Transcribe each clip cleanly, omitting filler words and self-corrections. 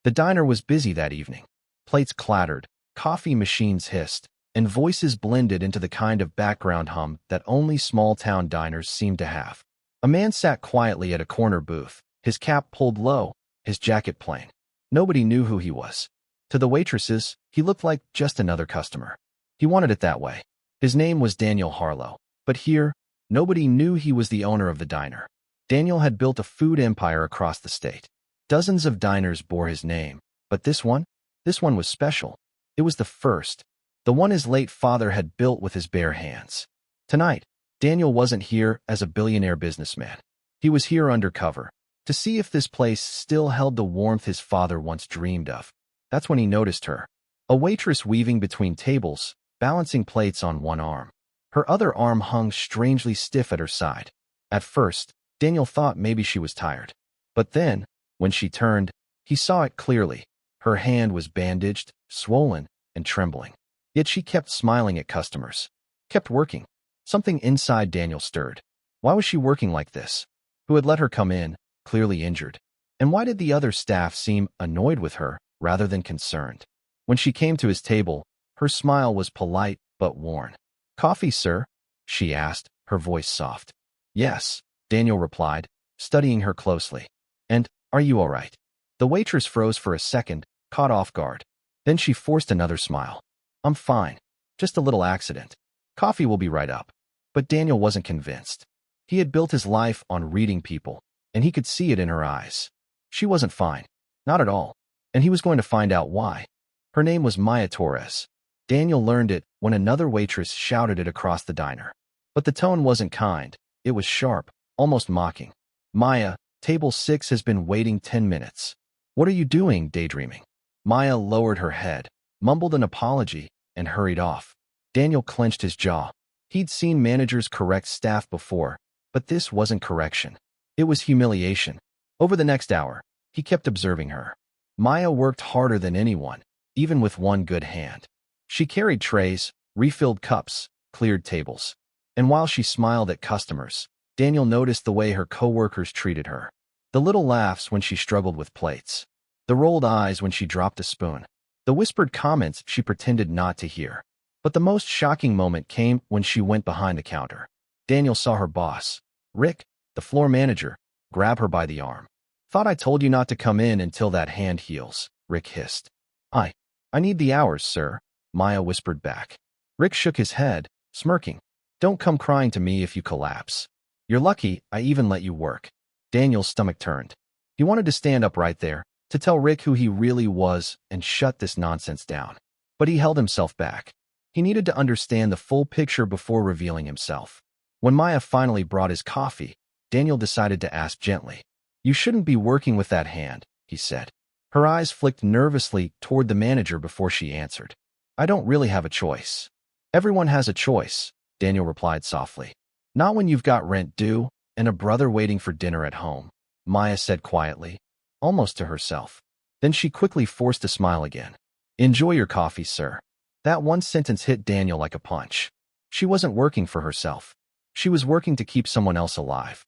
The diner was busy that evening. Plates clattered, coffee machines hissed, and voices blended into the kind of background hum that only small-town diners seem to have. A man sat quietly at a corner booth, his cap pulled low, his jacket plain. Nobody knew who he was. To the waitresses, he looked like just another customer. He wanted it that way. His name was Daniel Harlow, but here, nobody knew he was the owner of the diner. Daniel had built a food empire across the state. Dozens of diners bore his name, but this one was special. It was the first, the one his late father had built with his bare hands. Tonight, Daniel wasn't here as a billionaire businessman. He was here undercover, to see if this place still held the warmth his father once dreamed of. That's when he noticed her, a waitress weaving between tables, balancing plates on one arm. Her other arm hung strangely stiff at her side. At first, Daniel thought maybe she was tired. But then, when she turned, he saw it clearly. Her hand was bandaged, swollen, and trembling. Yet she kept smiling at customers, kept working. Something inside Daniel stirred. Why was she working like this? Who had let her come in, clearly injured? And why did the other staff seem annoyed with her rather than concerned? When she came to his table, her smile was polite but worn. "Coffee, sir?" she asked, her voice soft. "Yes," Daniel replied, studying her closely. "And, are you all right?" The waitress froze for a second, caught off guard. Then she forced another smile. "I'm fine. Just a little accident. Coffee will be right up." But Daniel wasn't convinced. He had built his life on reading people, and he could see it in her eyes. She wasn't fine. Not at all. And he was going to find out why. Her name was Maya Torres. Daniel learned it when another waitress shouted it across the diner. But the tone wasn't kind. It was sharp, almost mocking. "Maya, table 6 has been waiting 10 minutes. What are you doing, daydreaming?" Maya lowered her head, mumbled an apology, and hurried off. Daniel clenched his jaw. He'd seen managers correct staff before, but this wasn't correction. It was humiliation. Over the next hour, he kept observing her. Maya worked harder than anyone, even with one good hand. She carried trays, refilled cups, cleared tables. And while she smiled at customers, Daniel noticed the way her coworkers treated her. The little laughs when she struggled with plates. The rolled eyes when she dropped a spoon. The whispered comments she pretended not to hear. But the most shocking moment came when she went behind the counter. Daniel saw her boss, Rick, the floor manager, grab her by the arm. "Thought I told you not to come in until that hand heals," Rick hissed. I need the hours, sir," Maya whispered back. Rick shook his head, smirking. "Don't come crying to me if you collapse. You're lucky I even let you work." Daniel's stomach turned. He wanted to stand up right there, to tell Rick who he really was and shut this nonsense down. But he held himself back. He needed to understand the full picture before revealing himself. When Maya finally brought his coffee, Daniel decided to ask gently. "You shouldn't be working with that hand," he said. Her eyes flicked nervously toward the manager before she answered. "I don't really have a choice." "Everyone has a choice," Daniel replied softly. "Not when you've got rent due and a brother waiting for dinner at home," Maya said quietly, almost to herself. Then she quickly forced a smile again. "Enjoy your coffee, sir." That one sentence hit Daniel like a punch. She wasn't working for herself. She was working to keep someone else alive.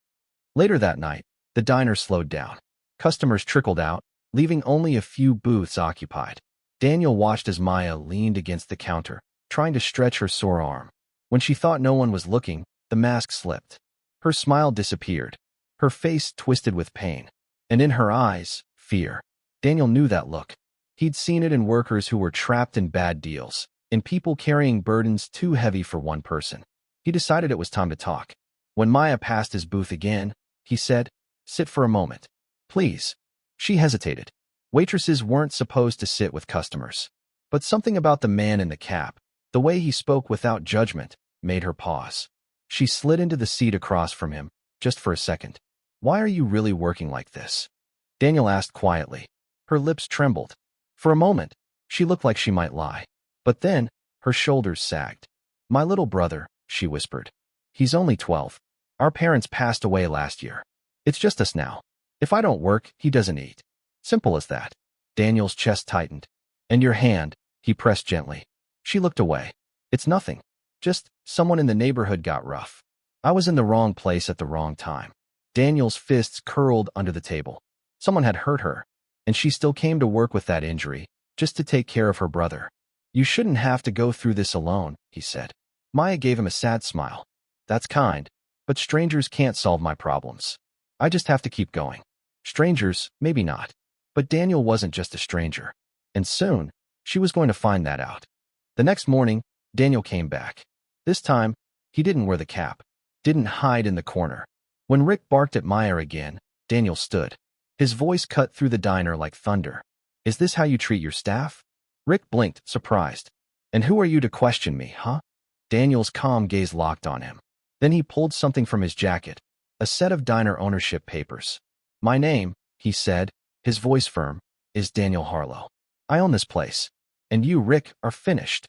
Later that night, the diner slowed down. Customers trickled out, leaving only a few booths occupied. Daniel watched as Maya leaned against the counter, trying to stretch her sore arm. When she thought no one was looking, the mask slipped. Her smile disappeared. Her face twisted with pain. And in her eyes, fear. Daniel knew that look. He'd seen it in workers who were trapped in bad deals, in people carrying burdens too heavy for one person. He decided it was time to talk. When Maya passed his booth again, he said, "Sit for a moment. Please." She hesitated. Waitresses weren't supposed to sit with customers. But something about the man in the cap, the way he spoke without judgment, made her pause. She slid into the seat across from him, just for a second. "Why are you really working like this?" Daniel asked quietly. Her lips trembled. For a moment, she looked like she might lie. But then, her shoulders sagged. "My little brother," she whispered. "He's only 12. Our parents passed away last year. It's just us now. If I don't work, he doesn't eat. Simple as that." Daniel's chest tightened. "And your hand," he pressed gently. She looked away. "It's nothing. Just someone in the neighborhood got rough. I was in the wrong place at the wrong time." Daniel's fists curled under the table. Someone had hurt her. And she still came to work with that injury, just to take care of her brother. You shouldn't have to go through this alone, he said. Maya gave him a sad smile. That's kind, but strangers can't solve my problems. I just have to keep going. Strangers, maybe not. But Daniel wasn't just a stranger. And soon, she was going to find that out. The next morning, Daniel came back. This time, he didn't wear the cap, didn't hide in the corner. When Rick barked at Maya again, Daniel stood. His voice cut through the diner like thunder. Is this how you treat your staff? Rick blinked, surprised. And who are you to question me, huh? Daniel's calm gaze locked on him. Then he pulled something from his jacket, a set of diner ownership papers. My name, he said, his voice firm, is Daniel Harlow. I own this place. And you, Rick, are finished.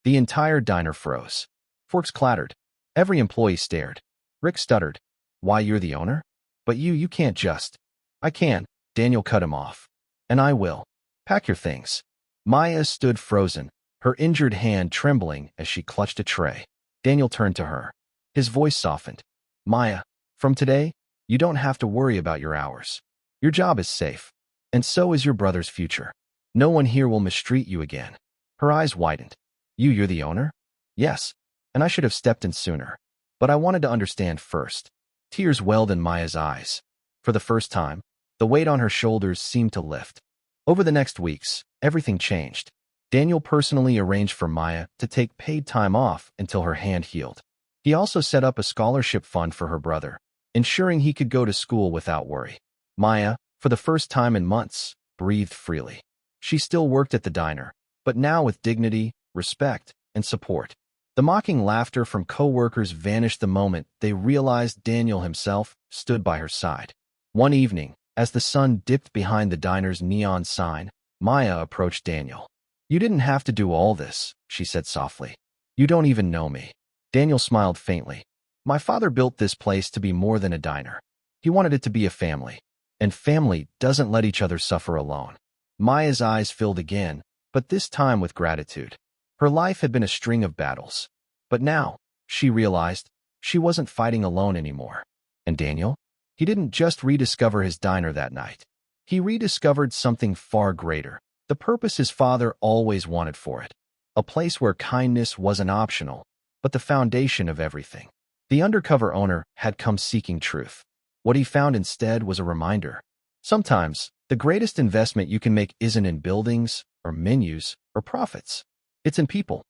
The entire diner froze. Forks clattered. Every employee stared. Rick stuttered. Why, you're the owner? But you can't just. I can. Daniel cut him off. And I will. Pack your things. Maya stood frozen, her injured hand trembling as she clutched a tray. Daniel turned to her. His voice softened. Maya, from today, you don't have to worry about your hours. Your job is safe. And so is your brother's future. No one here will mistreat you again. Her eyes widened. You're the owner? Yes. And I should have stepped in sooner. But I wanted to understand first. Tears welled in Maya's eyes. For the first time, the weight on her shoulders seemed to lift. Over the next weeks, everything changed. Daniel personally arranged for Maya to take paid time off until her hand healed. He also set up a scholarship fund for her brother, ensuring he could go to school without worry. Maya, for the first time in months, breathed freely. She still worked at the diner, but now with dignity, respect, and support. The mocking laughter from co-workers vanished the moment they realized Daniel himself stood by her side. One evening, as the sun dipped behind the diner's neon sign, Maya approached Daniel. You didn't have to do all this, she said softly. You don't even know me. Daniel smiled faintly. My father built this place to be more than a diner. He wanted it to be a family. And family doesn't let each other suffer alone. Maya's eyes filled again, but this time with gratitude. Her life had been a string of battles. But now, she realized, she wasn't fighting alone anymore. And Daniel? He didn't just rediscover his diner that night. He rediscovered something far greater, the purpose his father always wanted for it. A place where kindness wasn't optional, but the foundation of everything. The undercover owner had come seeking truth. What he found instead was a reminder. Sometimes, the greatest investment you can make isn't in buildings, or menus, or profits. It's in people.